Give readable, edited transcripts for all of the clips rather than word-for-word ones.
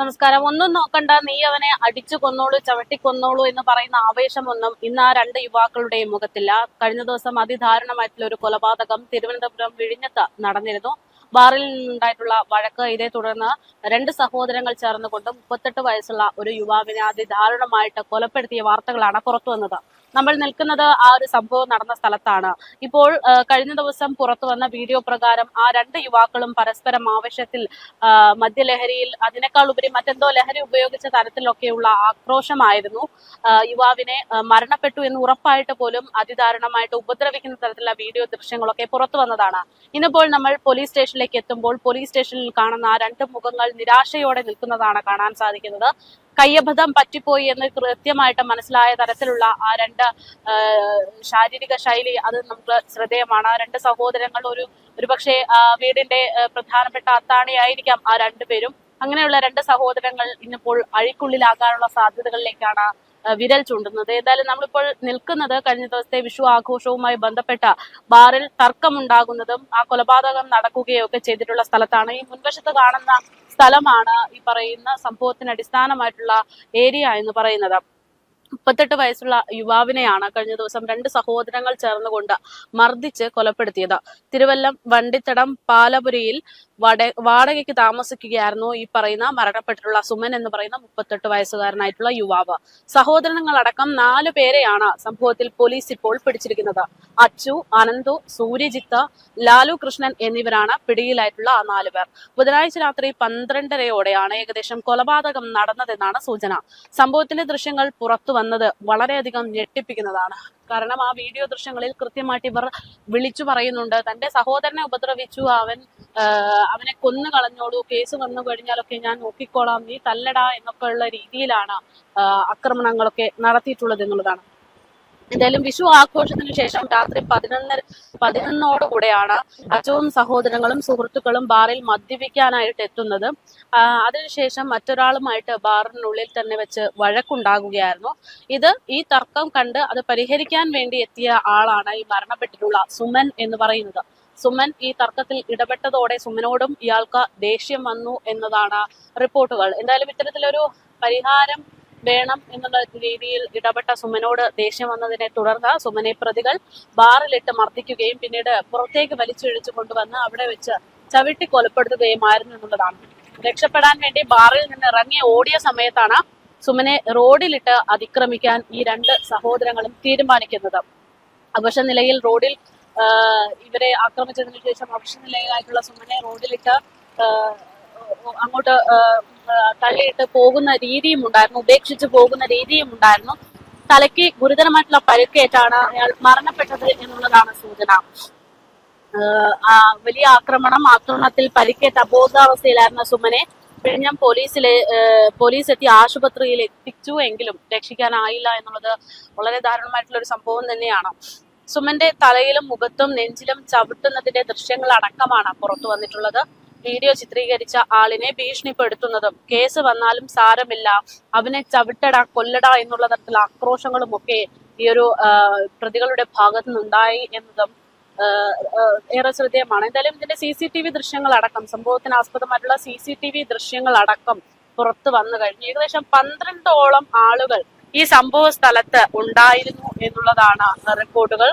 നമസ്കാരം. ഒന്നും നോക്കണ്ട, നീ അവനെ അടിച്ചു കൊന്നോളൂ, ചവിട്ടി കൊന്നോളൂ എന്ന് പറയുന്ന ആവേശമൊന്നും ഇന്ന് ആ രണ്ട് യുവാക്കളുടെയും മുഖത്തില്ല. കഴിഞ്ഞ ദിവസം അതിദാരുണമായിട്ടുള്ള ഒരു കൊലപാതകം തിരുവനന്തപുരം വിഴിഞ്ഞത്ത് നടന്നിരുന്നു. ബാറിൽ നിന്നുണ്ടായിട്ടുള്ള വഴക്ക്, ഇതേ തുടർന്ന് രണ്ട് സഹോദരങ്ങൾ ചേർന്നുകൊണ്ട് 38 വയസ്സുള്ള ഒരു യുവാവിനെ അതിദാരുണമായിട്ട് കൊലപ്പെടുത്തിയ വാർത്തകളാണ് പുറത്തു വന്നത്. നമ്മൾ നിൽക്കുന്നത് ആ ഒരു സംഭവം നടന്ന സ്ഥലത്താണ്. ഇപ്പോൾ കഴിഞ്ഞ ദിവസം പുറത്തു വന്ന വീഡിയോ പ്രകാരം ആ രണ്ട് യുവാക്കളും പരസ്പരം ആവേശത്തിൽ മദ്യലഹരിയിൽ, അതിനേക്കാൾ ഉപരി മറ്റെന്തോ ലഹരി ഉപയോഗിച്ച തരത്തിലൊക്കെയുള്ള ആക്രോശമായിരുന്നു. യുവാവിനെ മരണപ്പെട്ടു എന്ന് ഉറപ്പായിട്ട് പോലും അതിദാരുണമായിട്ട് ഉപദ്രവിക്കുന്ന തരത്തിലുള്ള വീഡിയോ ദൃശ്യങ്ങളൊക്കെ പുറത്തു വന്നതാണ്. ഇന്നിപ്പോൾ നമ്മൾ പോലീസ് സ്റ്റേഷനിലേക്ക് എത്തുമ്പോൾ പോലീസ് സ്റ്റേഷനിൽ കാണുന്ന ആ രണ്ട് മുഖങ്ങൾ നിരാശയോടെ നിൽക്കുന്നതാണ് കാണാൻ സാധിക്കുന്നത്. കയ്യബദ്ധം പറ്റിപ്പോയി എന്ന് കൃത്യമായിട്ട് മനസ്സിലായ തരത്തിലുള്ള ആ രണ്ട് ശാരീരിക ശൈലി, അത് നമുക്ക് ശ്രദ്ധേയമാണ്. ആ രണ്ട് സഹോദരങ്ങൾ ഒരുപക്ഷെ വീടിന്റെ പ്രധാനപ്പെട്ട അത്താണിയായിരിക്കാം ആ രണ്ടുപേരും. അങ്ങനെയുള്ള രണ്ട് സഹോദരങ്ങൾ ഇന്നിപ്പോൾ അഴിക്കുള്ളിലാകാനുള്ള സാധ്യതകളിലേക്കാണ് വിരൽ ചൂണ്ടുന്നത്. ഏതായാലും നമ്മളിപ്പോൾ നിൽക്കുന്നത് കഴിഞ്ഞ ദിവസത്തെ വിഷു ആഘോഷവുമായി ബന്ധപ്പെട്ട ബാറിൽ തർക്കമുണ്ടാകുന്നതും ആ കൊലപാതകം നടക്കുകയോ ഒക്കെ ചെയ്തിട്ടുള്ള സ്ഥലത്താണ്. ഈ മുൻവശത്ത് കാണുന്ന സ്ഥലമാണ് ഈ പറയുന്ന സംഭവത്തിന് അടിസ്ഥാനമായിട്ടുള്ള ഏരിയ എന്ന് പറയുന്നത്. 38 വയസ്സുള്ള യുവാവിനെയാണ് കഴിഞ്ഞ ദിവസം രണ്ട് സഹോദരങ്ങൾ ചേർന്നുകൊണ്ട് മർദ്ദിച്ച് കൊലപ്പെടുത്തിയത്. തിരുവല്ലം വണ്ടിത്തടം പാലപുരിയിൽ വാടകയ്ക്ക് താമസിക്കുകയായിരുന്നു ഈ പറയുന്ന മരണപ്പെട്ടിട്ടുള്ള സുമൻ എന്ന് പറയുന്ന 38 വയസ്സുകാരനായിട്ടുള്ള യുവാവ്. സഹോദരങ്ങളടക്കം 4 പേരെയാണ് സംഭവത്തിൽ പോലീസ് ഇപ്പോൾ പിടിച്ചിരിക്കുന്നത്. അച്ചു, അനന്തു, സൂര്യജിത്ത്, ലാലു കൃഷ്ണൻ എന്നിവരാണ് പിടിയിലായിട്ടുള്ള ആ 4 പേർ. ബുധനാഴ്ച രാത്രി 12:30യോടെയാണ് ഏകദേശം കൊലപാതകം നടന്നതെന്നാണ് സൂചന. സംഭവത്തിന്റെ ദൃശ്യങ്ങൾ പുറത്തു വന്നത് വളരെയധികം ഞെട്ടിപ്പിക്കുന്നതാണ്. കാരണം ആ വീഡിയോ ദൃശ്യങ്ങളിൽ കൃത്യമായിട്ട് ഇവർ വിളിച്ചു പറയുന്നുണ്ട്, തന്റെ സഹോദരനെ ഉപദ്രവിച്ചു, അവനെ കൊന്നു കളഞ്ഞോളൂ, കേസ് വന്നു കഴിഞ്ഞാലൊക്കെ ഞാൻ നോക്കിക്കോളാം, നീ തല്ലടാ എന്നൊക്കെ ഉള്ള രീതിയിലാണ് ആക്രമണങ്ങളൊക്കെ നടത്തിയിട്ടുള്ളത് എന്നുള്ളതാണ്. എന്തായാലും വിഷു ആഘോഷത്തിന് ശേഷം രാത്രി 11:00 അച്ഛനും സഹോദരങ്ങളും സുഹൃത്തുക്കളും ബാറിൽ മദ്യപിക്കാനായിട്ട് എത്തുന്നത്. അതിനുശേഷം മറ്റൊരാളുമായിട്ട് ബാറിനുള്ളിൽ തന്നെ വെച്ച് വഴക്കുണ്ടാകുകയായിരുന്നു. ഈ തർക്കം കണ്ട് അത് പരിഹരിക്കാൻ വേണ്ടി എത്തിയ ആളാണ് ഈ മരണപ്പെട്ടിട്ടുള്ള സുമൻ എന്ന് പറയുന്നത്. സുമൻ ഈ തർക്കത്തിൽ ഇടപെട്ടതോടെ സുമനോടും ഇയാൾക്ക് ദേഷ്യം വന്നു എന്നതാണ് റിപ്പോർട്ടുകൾ. എന്തായാലും ഇത്തരത്തിലൊരു പരിഹാരം വേണം എന്നുള്ള രീതിയിൽ ഇടപെട്ട സുമനോട് ദേഷ്യം വന്നതിനെ തുടർന്ന് സുമനെ പ്രതികൾ ബാറിലിട്ട് മർദ്ദിക്കുകയും പിന്നീട് പുറത്തേക്ക് വലിച്ചിഴിച്ചു കൊണ്ടുവന്ന് അവിടെ വെച്ച് ചവിട്ടി കൊലപ്പെടുത്തുകയുമായിരുന്നു എന്നുള്ളതാണ്. രക്ഷപ്പെടാൻ വേണ്ടി ബാറിൽ നിന്ന് ഇറങ്ങി ഓടിയ സമയത്താണ് സുമനെ റോഡിലിട്ട് അതിക്രമിക്കാൻ ഈ രണ്ട് സഹോദരങ്ങളും തീരുമാനിക്കുന്നത്. അവശനിലയിൽ റോഡിൽ ഇവരെ ആക്രമിച്ചതിനു ശേഷം അവശനിലയിലായിട്ടുള്ള സുമനെ റോഡിലിട്ട് അങ്ങോട്ട് തള്ളിയിട്ട് പോകുന്ന രീതിയും ഉണ്ടായിരുന്നു, ഉപേക്ഷിച്ച് പോകുന്ന രീതിയും ഉണ്ടായിരുന്നു. തലയ്ക്ക് ഗുരുതരമായിട്ടുള്ള പരിക്കേറ്റാണ് അയാൾ മരണപ്പെട്ടത് എന്നുള്ളതാണ് സൂചന. വലിയ ആക്രമണത്തിൽ പരിക്കേറ്റ അബോധാവസ്ഥയിലായിരുന്ന സുമനെ വിഴിഞ്ഞം പോലീസ് എത്തി ആശുപത്രിയിൽ എത്തിച്ചു എങ്കിലും രക്ഷിക്കാനായില്ല എന്നുള്ളത് വളരെ ദാരുണമായിട്ടുള്ള ഒരു സംഭവം തന്നെയാണ്. സുമന്റെ തലയിലും മുഖത്തും നെഞ്ചിലും ചവിട്ടുന്നതിന്റെ ദൃശ്യങ്ങൾ അടക്കമാണ് പുറത്തു വന്നിട്ടുള്ളത്. വീഡിയോ ചിത്രീകരിച്ച ആളിനെ ഭീഷണിപ്പെടുത്തുന്നതും കേസ് വന്നാലും സാരമില്ല, അവനെ ചവിട്ടടാ കൊല്ലടാ എന്നുള്ള തരത്തിലുള്ള ആക്രോശങ്ങളും ഒക്കെ ഈ ഒരു പ്രതികളുടെ ഭാഗത്തു നിന്നുണ്ടായി എന്നതും ഏറെ ശ്രദ്ധേയമാണ്. എന്തായാലും ഇതിന്റെ CCTV ദൃശ്യങ്ങളടക്കം, സംഭവത്തിന് ആസ്പദമായിട്ടുള്ള CCTV ദൃശ്യങ്ങളടക്കം പുറത്തു വന്നു കഴിഞ്ഞു. ഏകദേശം 12ഓളം ആളുകൾ ഈ സംഭവ സ്ഥലത്ത് ഉണ്ടായിരുന്നു എന്നുള്ളതാണ് റിപ്പോർട്ടുകൾ.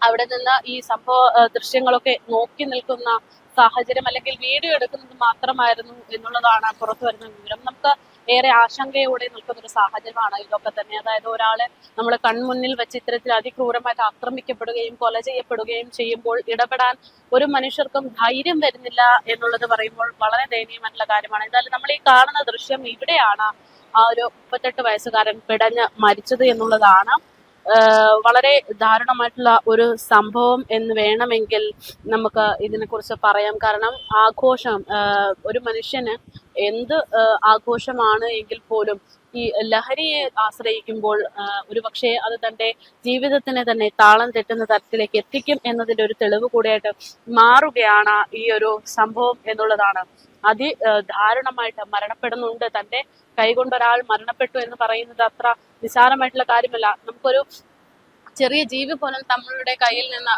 അവിടെ നിന്ന് ഈ സംഭവ ദൃശ്യങ്ങളൊക്കെ നോക്കി നിൽക്കുന്ന സാഹചര്യം, അല്ലെങ്കിൽ വീഡിയോ എടുക്കുന്നത് മാത്രമായിരുന്നു എന്നുള്ളതാണ് പുറത്തു വരുന്ന വിവരം. നമുക്ക് ഏറെ ആശങ്കയോടെ നിൽക്കുന്ന ഒരു സാഹചര്യമാണ് ഇതൊക്കെ തന്നെ. അതായത് ഒരാളെ നമ്മൾ കൺമുന്നിൽ വെച്ച് ഇത്തരത്തിൽ അതിക്രൂരമായിട്ട് ആക്രമിക്കപ്പെടുകയും കൊല ചെയ്യപ്പെടുകയും ചെയ്യുമ്പോൾ ഇടപെടാൻ ഒരു മനുഷ്യർക്കും ധൈര്യം വരുന്നില്ല എന്നുള്ളത് പറയുമ്പോൾ വളരെ ദയനീയമായിട്ടുള്ള കാര്യമാണ്. എന്തായാലും നമ്മൾ ഈ കാണുന്ന ദൃശ്യം, ഇവിടെയാണ് ആ ഒരു 38 വയസ്സുകാരൻ പിടഞ്ഞ് മരിച്ചത് എന്നുള്ളതാണ്. വളരെ ദാരുണമായിട്ടുള്ള ഒരു സംഭവം എന്ന് വേണമെങ്കിൽ നമുക്ക് ഇതിനെക്കുറിച്ച് പറയാം. കാരണം ആഘോഷം, ഒരു മനുഷ്യന് എന്ത് ആഘോഷമാണ് എങ്കിൽ പോലും ഈ ലഹരിയെ ആശ്രയിക്കുമ്പോൾ ഒരുപക്ഷെ അത് തന്റെ ജീവിതത്തിനെ തന്നെ താളം തെറ്റുന്ന തരത്തിലേക്ക് എത്തിക്കും എന്നതിന്റെ ഒരു തെളിവ് കൂടിയായിട്ട് മാറുകയാണ് ഈ ഒരു സംഭവം എന്നുള്ളതാണ്. ദാരുണമായിട്ട് മരണപ്പെടുന്നുണ്ട്. തന്റെ കൈകൊണ്ടൊരാൾ മരണപ്പെട്ടു എന്ന് പറയുന്നത് അത്ര നിസ്സാരമായിട്ടുള്ള കാര്യമല്ല. നമുക്കൊരു ചെറിയ ജീവി പോലും നമ്മളുടെ കയ്യിൽ നിന്ന്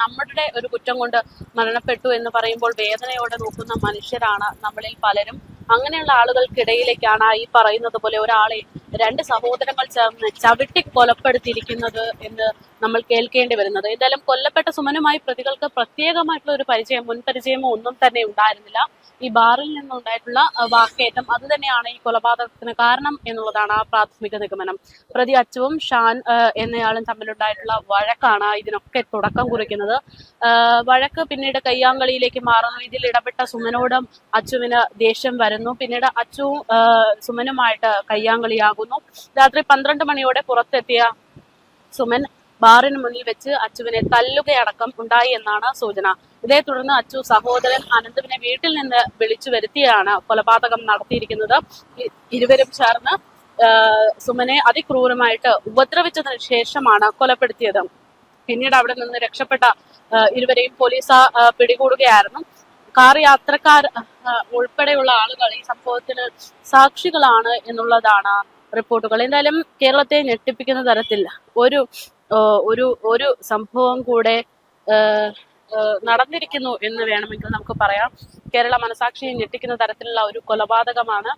നമ്മുടെ ഒരു കുറ്റം കൊണ്ട് മരണപ്പെട്ടു എന്ന് പറയുമ്പോൾ വേദനയോടെ നോക്കുന്ന മനുഷ്യരാണ് നമ്മളിൽ പലരും. അങ്ങനെയുള്ള ആളുകൾക്കിടയിലേക്കാണ് ഈ പറയുന്നത് പോലെ ഒരാളെ രണ്ട് സഹോദരങ്ങൾ ചേർന്ന് ചവിട്ടി കൊലപ്പെടുത്തിയിരിക്കുന്നത് എന്ന് നമ്മൾ കേൾക്കേണ്ടി വരുന്നത്. എന്തായാലും കൊല്ലപ്പെട്ട സുമനുമായി പ്രതികൾക്ക് പ്രത്യേകമായിട്ടുള്ള ഒരു മുൻപരിചയമോ ഒന്നും തന്നെ ഉണ്ടായിരുന്നില്ല. ഈ ബാറിൽ നിന്നുണ്ടായിട്ടുള്ള വാക്കേറ്റം അത് തന്നെയാണ് ഈ കൊലപാതകത്തിന് കാരണം എന്നുള്ളതാണ് പ്രാഥമിക നിഗമനം. പ്രതി അച്ചുവും ഷാൻ എന്നയാളും തമ്മിലുണ്ടായിട്ടുള്ള വഴക്കാണ് ഇതിനൊക്കെ തുടക്കം കുറിക്കുന്നത്. വഴക്ക് പിന്നീട് കയ്യാങ്കളിയിലേക്ക് മാറുന്നു. ഇതിൽ ഇടപെട്ട സുമനോടും അച്ചുവിന് ദേഷ്യം വരുന്നു. പിന്നീട് അച്ചു സുമനുമായിട്ട് കയ്യാങ്കളിയാകുന്നു. രാത്രി 12 മണിയോടെ പുറത്തെത്തിയ സുമൻ ബാറിന് മുന്നിൽ വെച്ച് അച്ചുവിനെ തല്ലുകയടക്കം ഉണ്ടായി എന്നാണ് സൂചന. ഇതേ തുടർന്ന് അച്ചു സഹോദരൻ അനന്തുവിനെ വീട്ടിൽ നിന്ന് വിളിച്ചു വരുത്തിയാണ് കൊലപാതകം നടത്തിയിരിക്കുന്നത്. ഇരുവരും ചേർന്ന് സുമനെ അതിക്രൂരമായിട്ട് ഉപദ്രവിച്ചതിന് ശേഷമാണ് കൊലപ്പെടുത്തിയത്. പിന്നീട് അവിടെ നിന്ന് രക്ഷപ്പെട്ട ഇരുവരെയും പോലീസ് പിടികൂടുകയായിരുന്നു. കാർ യാത്രക്കാർ ഉൾപ്പെടെയുള്ള ആളുകൾ ഈ സംഭവത്തിന് സാക്ഷികളാണ് എന്നുള്ളതാണ് റിപ്പോർട്ടുകൾ. എന്തായാലും കേരളത്തെ ഞെട്ടിപ്പിക്കുന്ന തരത്തിൽ ഒരു ഒരു ഒരു സംഭവം കൂടെ നടന്നിരിക്കുന്നു എന്ന് വേണമെങ്കിൽ നമുക്ക് പറയാം. കേരള മനസാക്ഷിയെ ഞെട്ടിക്കുന്ന തരത്തിലുള്ള ഒരു കൊലപാതകമാണ്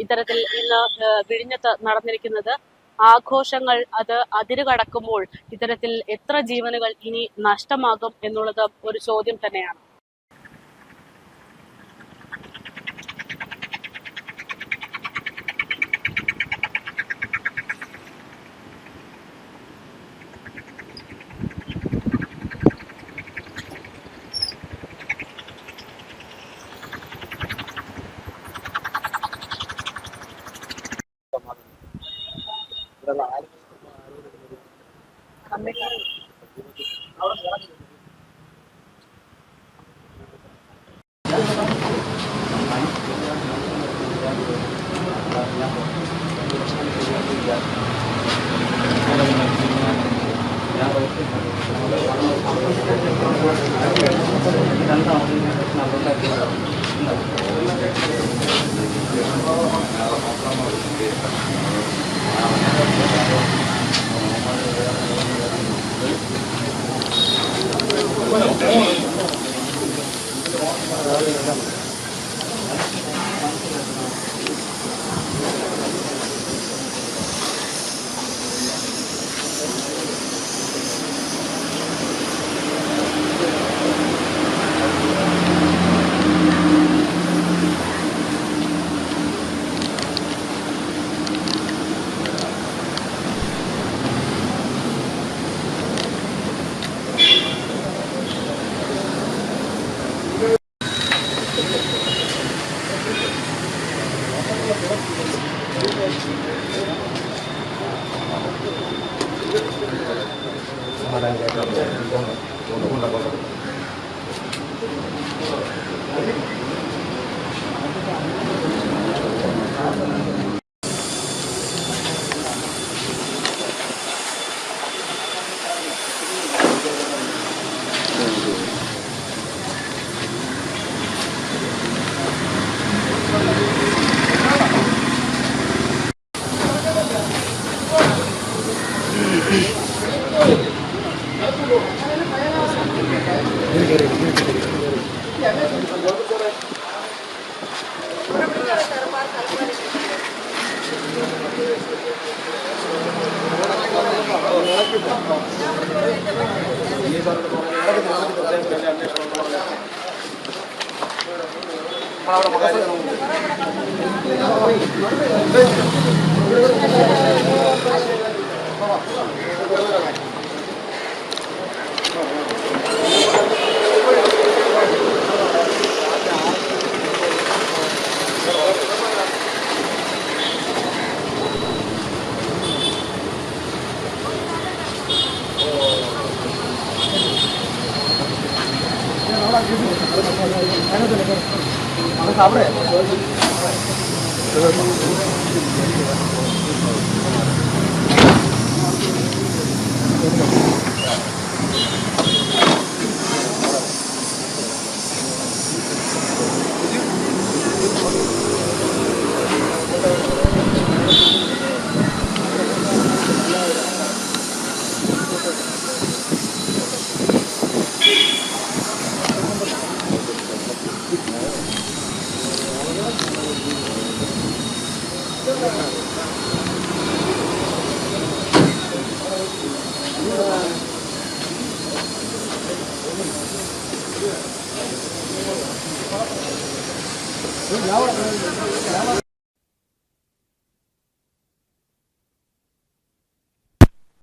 ഇത്തരത്തിൽ ഇന്ന് വിഴിഞ്ഞത്ത് നടന്നിരിക്കുന്നത്. ആഘോഷങ്ങൾ അത് അതിരുകടക്കുമ്പോൾ ഇത്തരത്തിൽ എത്ര ജീവനുകൾ ഇനി നഷ്ടമാകും എന്നുള്ളത് ഒരു ചോദ്യം തന്നെയാണ്.